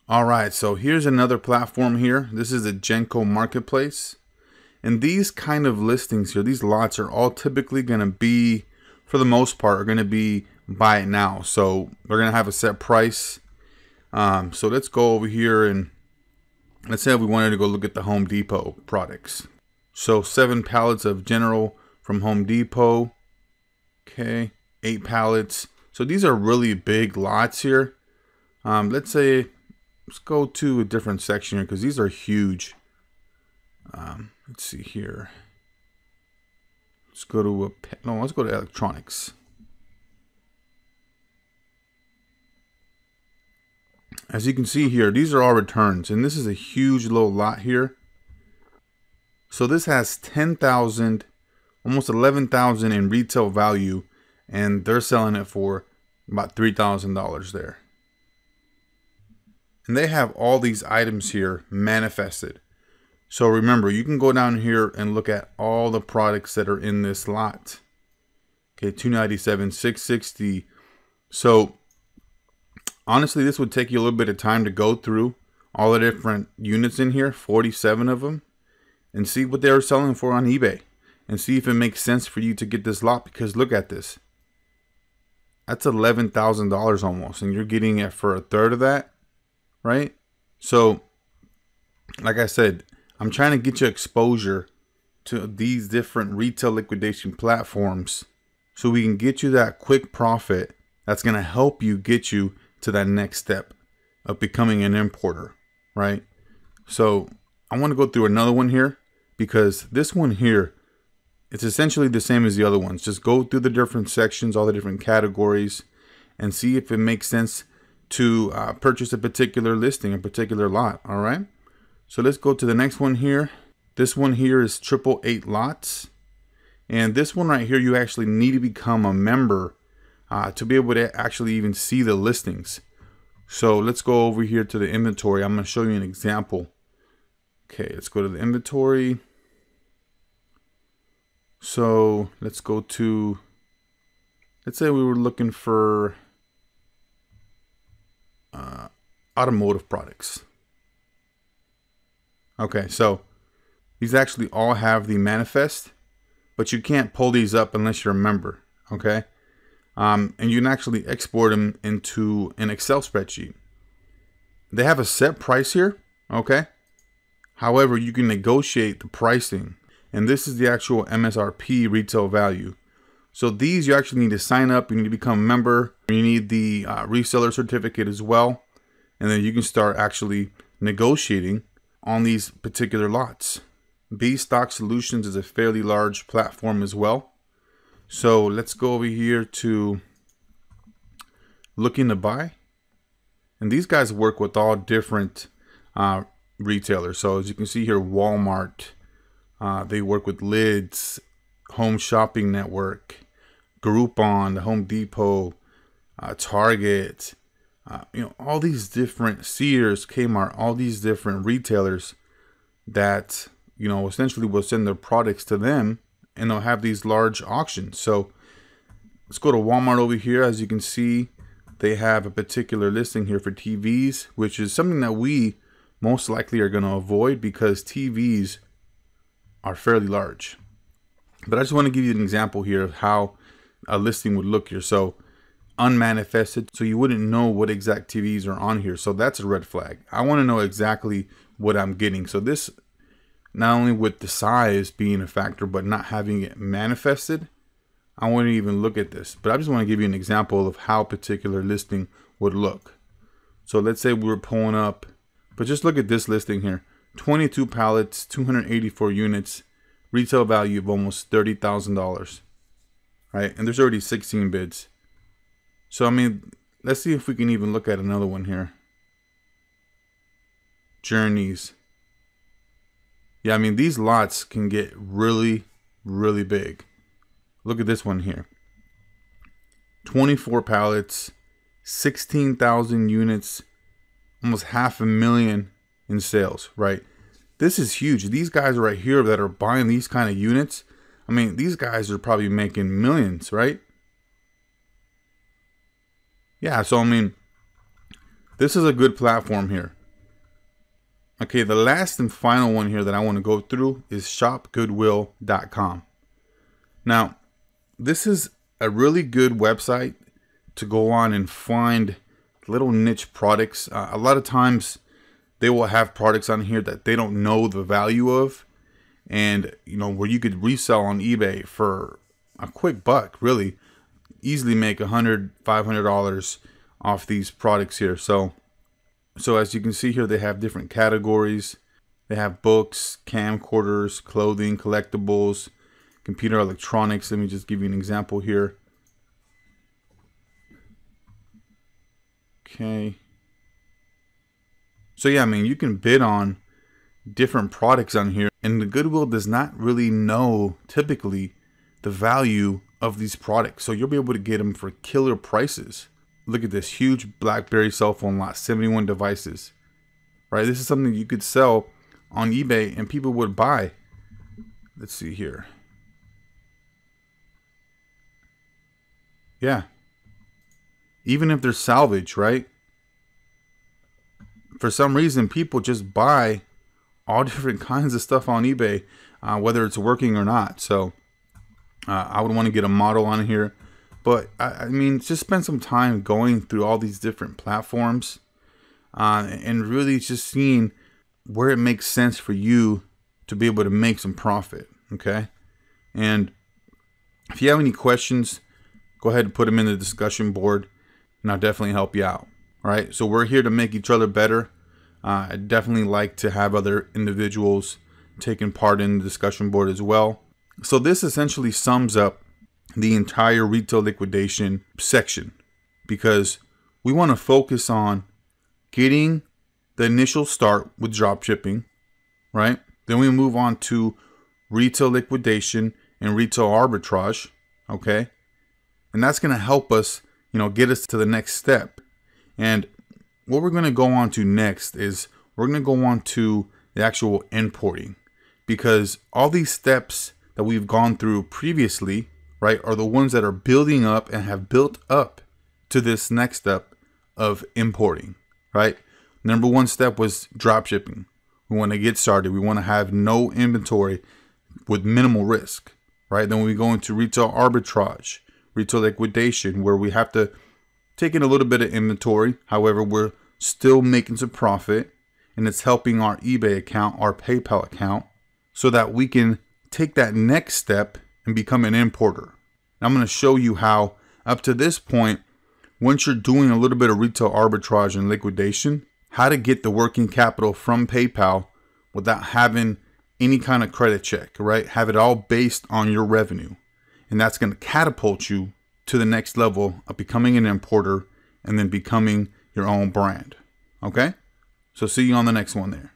All right, so here's another platform here. This is a Genco marketplace. And these kind of listings here, these lots are all typically going to be, for the most part, are going to be buy it now. So they're going to have a set price. So let's go over here and let's say we wanted to go look at the Home Depot products. So 7 pallets of General from Home Depot. Okay, 8 pallets. So these are really big lots here. Let's say, let's go to a different section here because these are huge. Let's see here. Let's go to let's go to electronics. As you can see here, these are all returns, and this is a huge little lot here. So this has 10,000, almost 11,000 in retail value, and they're selling it for about $3,000 there. And they have all these items here manifested. So remember, you can go down here and look at all the products that are in this lot. Okay, 297, 660. So honestly, this would take you a little bit of time to go through all the different units in here, 47 of them, and see what they're selling for on eBay and see if it makes sense for you to get this lot, because look at this. That's $11,000 almost, and you're getting it for a third of that, right? So like I said, I'm trying to get you exposure to these different retail liquidation platforms so we can get you that quick profit that's going to help you get you to that next step of becoming an importer, right? So I want to go through another one here because this one here, it's essentially the same as the other ones. Just go through the different sections, all the different categories, and see if it makes sense to purchase a particular listing, a particular lot, all right? So let's go to the next one here. This one here is 888 lots. And this one right here, you actually need to become a member to be able to actually even see the listings. So let's go over here to the inventory. I'm going to show you an example. Okay, let's go to the inventory. So let's go to, let's say we were looking for automotive products. Okay, so these actually all have the manifest, but you can't pull these up unless you're a member, okay? And you can actually export them into an Excel spreadsheet. They have a set price here, okay? However, you can negotiate the pricing, and this is the actual MSRP retail value. So these you actually need to sign up, you need to become a member, you need the reseller certificate as well, and then you can start actually negotiating on these particular lots. B Stock Solutions is a fairly large platform as well. So let's go over here to looking to buy. And these guys work with all different retailers. So as you can see here, Walmart, they work with Lids, Home Shopping Network, Groupon, the Home Depot, Target, all these different Sears, Kmart, all these different retailers that, essentially will send their products to them, and they'll have these large auctions. So let's go to Walmart over here. As you can see, they have a particular listing here for TVs, which is something that we most likely are going to avoid because TVs are fairly large. But I just want to give you an example here of how a listing would look here. So unmanifested, so you wouldn't know what exact TVs are on here. So that's a red flag. I want to know exactly what I'm getting. So this, not only with the size being a factor, but not having it manifested, I wouldn't even look at this. But I just want to give you an example of how a particular listing would look. So let's say we were pulling up, but just look at this listing here. 22 pallets, 284 units, retail value of almost $30,000, right? And there's already 16 bids. So, I mean, let's see if we can even look at another one here. Journeys. Yeah, I mean, these lots can get really, really big. Look at this one here. 24 pallets, 16,000 units, almost 500,000 in sales, right? This is huge. These guys right here that are buying these kind of units, I mean, these guys are probably making millions, right? Yeah, so I mean, this is a good platform here. Okay, the last and final one here that I want to go through is shopgoodwill.com. Now, this is a really good website to go on and find little niche products. A lot of times they will have products on here that they don't know the value of, and where you could resell on eBay for a quick buck, really easily make $100, $500 off these products here. So as you can see here, they have different categories. They have books, camcorders, clothing, collectibles, computer electronics. Let me just give you an example here. Okay. So yeah, I mean, you can bid on different products on here, and the Goodwill does not really know typically the value of these products. So you'll be able to get them for killer prices. Look at this huge BlackBerry cell phone lot, 71 devices, right? This is something you could sell on eBay and people would buy. Let's see here. Yeah. Even if they're salvage, right? For some reason, people just buy all different kinds of stuff on eBay, whether it's working or not. So I would want to get a model on here. But I mean, just spend some time going through all these different platforms and really just seeing where it makes sense for you to be able to make some profit. Okay. And if you have any questions, go ahead and put them in the discussion board, and I'll definitely help you out. All right. So we're here to make each other better. I definitely like to have other individuals taking part in the discussion board as well. So this essentially sums up the entire retail liquidation section, because we want to focus on getting the initial start with drop shipping, right? Then we move on to retail liquidation and retail arbitrage, okay? And that's going to help us, get us to the next step. And what we're going to go on to next is we're going to go on to the actual importing, because all these steps that we've gone through previously, right, are the ones that are building up and have built up to this next step of importing, right? Number one step was drop shipping. We want to get started. We want to have no inventory with minimal risk, right? Then we go into retail arbitrage, retail liquidation, where we have to take in a little bit of inventory. However, we're still making some profit, and it's helping our eBay account, our PayPal account, so that we can take that next step and become an importer. I'm going to show you how up to this point, once you're doing a little bit of retail arbitrage and liquidation, how to get the working capital from PayPal without having any kind of credit check, right? Have it all based on your revenue. And that's going to catapult you to the next level of becoming an importer and then becoming your own brand. Okay? So see you on the next one there.